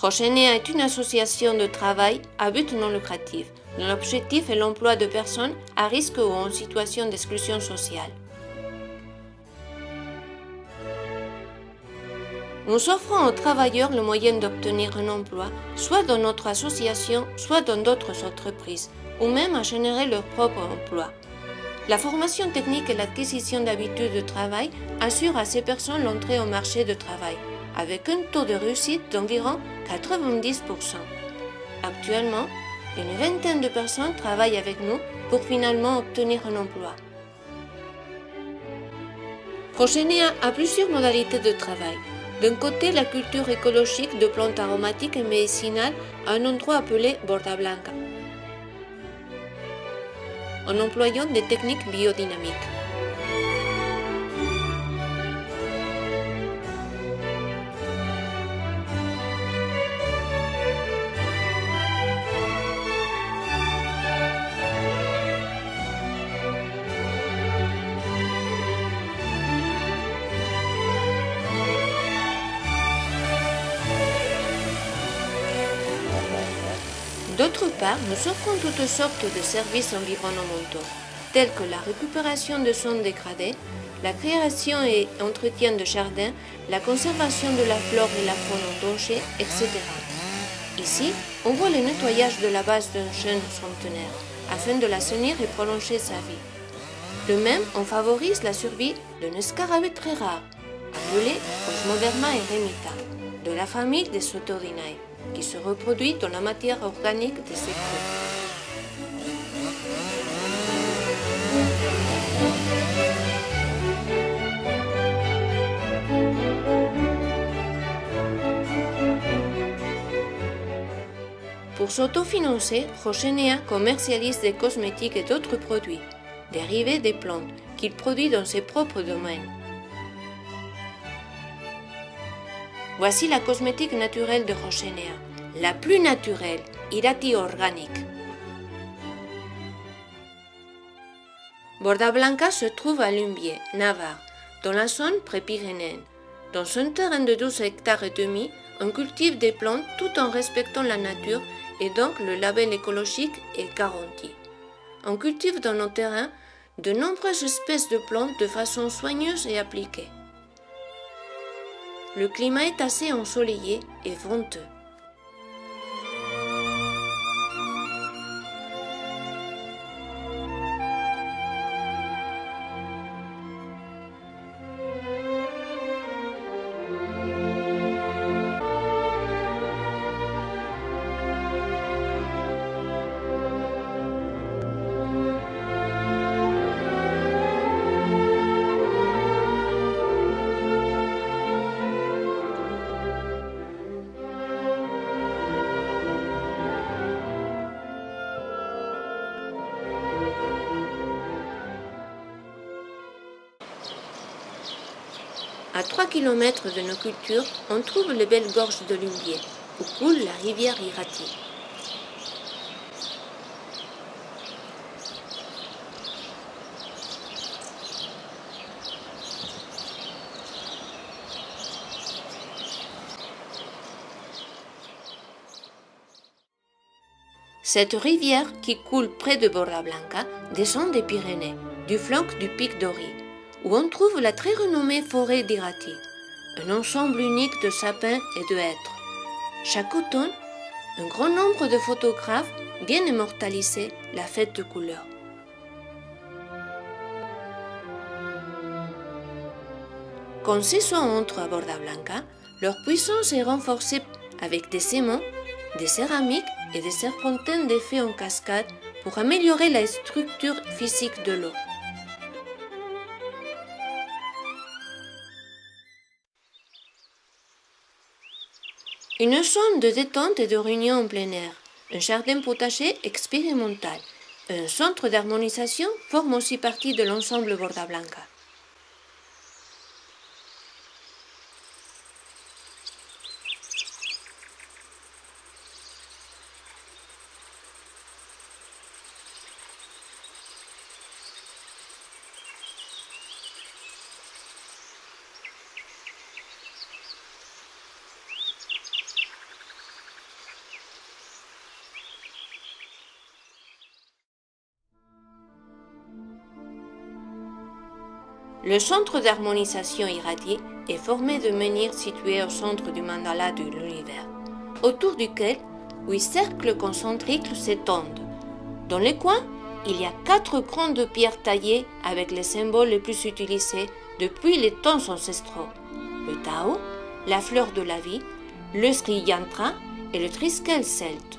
Rochenia est une association de travail à but non lucratif, dont l'objectif est l'emploi de personnes à risque ou en situation d'exclusion sociale. Nous offrons aux travailleurs le moyen d'obtenir un emploi, soit dans notre association, soit dans d'autres entreprises, ou même à générer leur propre emploi. La formation technique et l'acquisition d'habitudes de travail assurent à ces personnes l'entrée au marché du travail, avec un taux de réussite d'environ 90%. Actuellement, une vingtaine de personnes travaillent avec nous pour finalement obtenir un emploi. Rochenia a plusieurs modalités de travail. D'un côté, la culture écologique de plantes aromatiques et médicinales à un endroit appelé Borda Blanca, en employant des techniques biodynamiques. D'autre part, nous offrons toutes sortes de services environnementaux, tels que la récupération de sols dégradés, la création et entretien de jardins, la conservation de la flore et la faune en danger, etc. Ici, on voit le nettoyage de la base d'un jeune centenaire, afin de l'assainir et prolonger sa vie. De même, on favorise la survie d'un scarabée très rare, appelé Osmoderma eremita, de la famille des Sotodinae, qui se reproduit dans la matière organique de ces groupes. Pour s'autofinancer, Rochenia commercialise des cosmétiques et d'autres produits, dérivés des plantes, qu'il produit dans ses propres domaines. Voici la cosmétique naturelle de Rochenia, la plus naturelle, Irati organique. Borda Blanca se trouve à Lumbier, Navarre, dans la zone pré-pyrénéenne. Dans un terrain de 12 hectares et demi, on cultive des plantes tout en respectant la nature et donc le label écologique est garanti. On cultive dans nos terrains de nombreuses espèces de plantes de façon soigneuse et appliquée. Le climat est assez ensoleillé et venteux. À 3 km de nos cultures, on trouve les belles gorges de Lumbier, où coule la rivière Irati. Cette rivière, qui coule près de Borda Blanca, descend des Pyrénées, du flanc du pic d'Ori, où on trouve la très renommée forêt d'Irati, un ensemble unique de sapins et de hêtres. Chaque automne, un grand nombre de photographes viennent immortaliser la fête de couleurs. Quand ces soins entrent à Borda Blanca, leur puissance est renforcée avec des aimants, des céramiques et des serpentins d'effet en cascade pour améliorer la structure physique de l'eau. Une zone de détente et de réunion en plein air, un jardin potager expérimental, un centre d'harmonisation forment aussi partie de l'ensemble Borda Blanca. Le centre d'harmonisation irradié est formé de menhirs situés au centre du mandala de l'univers, autour duquel 8 cercles concentriques s'étendent. Dans les coins, il y a 4 grandes pierres taillées avec les symboles les plus utilisés depuis les temps ancestraux: le Tao, la fleur de la vie, le Sri Yantra et le triskel celte.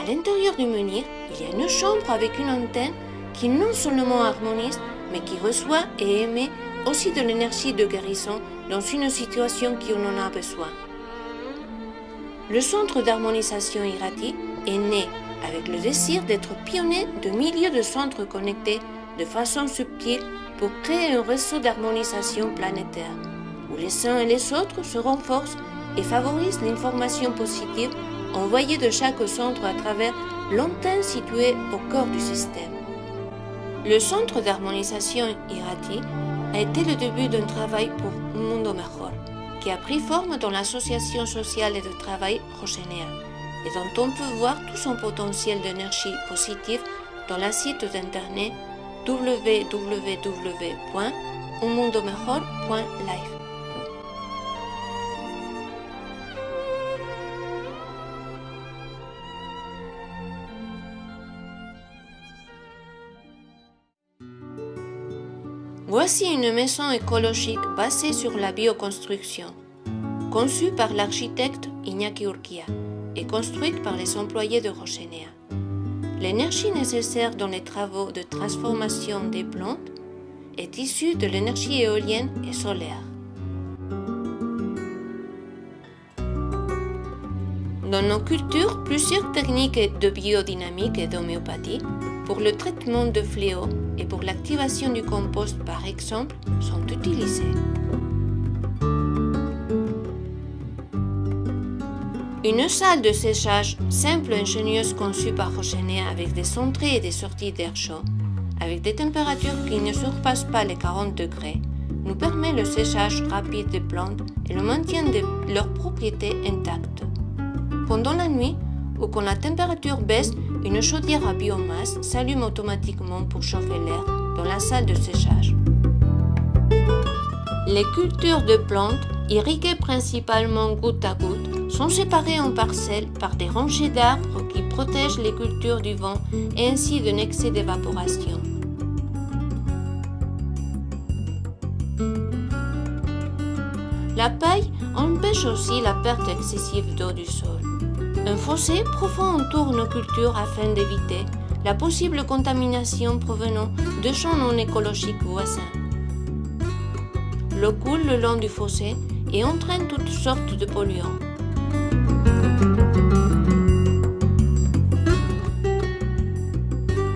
À l'intérieur du menhir, il y a une chambre avec une antenne qui non seulement harmonise, mais qui reçoit et émet aussi de l'énergie de guérison dans une situation qui en a besoin. Le centre d'harmonisation Irati est né avec le désir d'être pionnier de milliers de centres connectés de façon subtile pour créer un réseau d'harmonisation planétaire, où les uns et les autres se renforcent et favorisent l'information positive envoyée de chaque centre à travers l'antenne située au cœur du système. Le centre d'harmonisation Irati a été le début d'un travail pour un mundo mejor, qui a pris forme dans l'association sociale et de travail Rosenea, et dont on peut voir tout son potentiel d'énergie positive dans le site d'internet www.unmundomejor.live. Voici une maison écologique basée sur la bioconstruction, conçue par l'architecte Iñaki Urquía et construite par les employés de Rosenea. L'énergie nécessaire dans les travaux de transformation des plantes est issue de l'énergie éolienne et solaire. Dans nos cultures, plusieurs techniques de biodynamique et d'homéopathie pour le traitement de fléaux et pour l'activation du compost par exemple sont utilisées. Une salle de séchage simple et ingénieuse conçue par Rosenea avec des entrées et des sorties d'air chaud, avec des températures qui ne surpassent pas les 40 degrés, nous permet le séchage rapide des plantes et le maintien de leurs propriétés intactes. Pendant la nuit, ou quand la température baisse, une chaudière à biomasse s'allume automatiquement pour chauffer l'air dans la salle de séchage. Les cultures de plantes, irriguées principalement goutte à goutte, sont séparées en parcelles par des rangées d'arbres qui protègent les cultures du vent et ainsi d'un excès d'évaporation. La paille empêche aussi la perte excessive d'eau du sol. Un fossé profond entoure nos cultures afin d'éviter la possible contamination provenant de champs non écologiques voisins. L'eau coule le long du fossé et entraîne toutes sortes de polluants.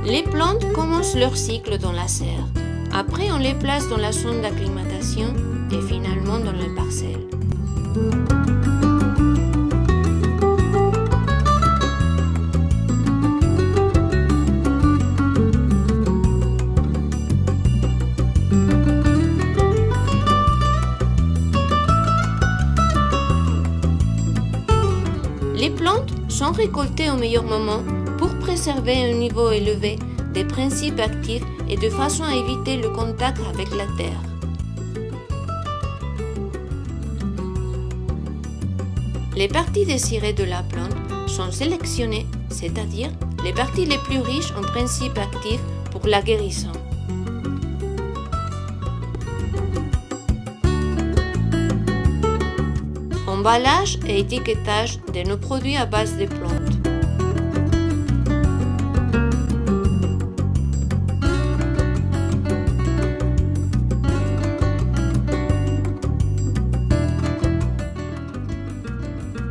Les plantes commencent leur cycle dans la serre. Après, on les place dans la zone d'acclimatation et finalement dans les parcelles. Les plantes sont récoltées au meilleur moment pour préserver un niveau élevé des principes actifs et de façon à éviter le contact avec la terre. Les parties désirées de la plante sont sélectionnées, c'est-à-dire les parties les plus riches en principes actifs pour la guérison. Emballage et étiquetage de nos produits à base de plantes.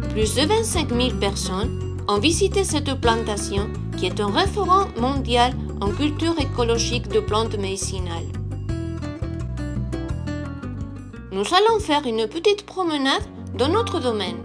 Plus de 25 000 personnes ont visité cette plantation qui est un référent mondial en culture écologique de plantes médicinales. Nous allons faire une petite promenade dans notre domaine.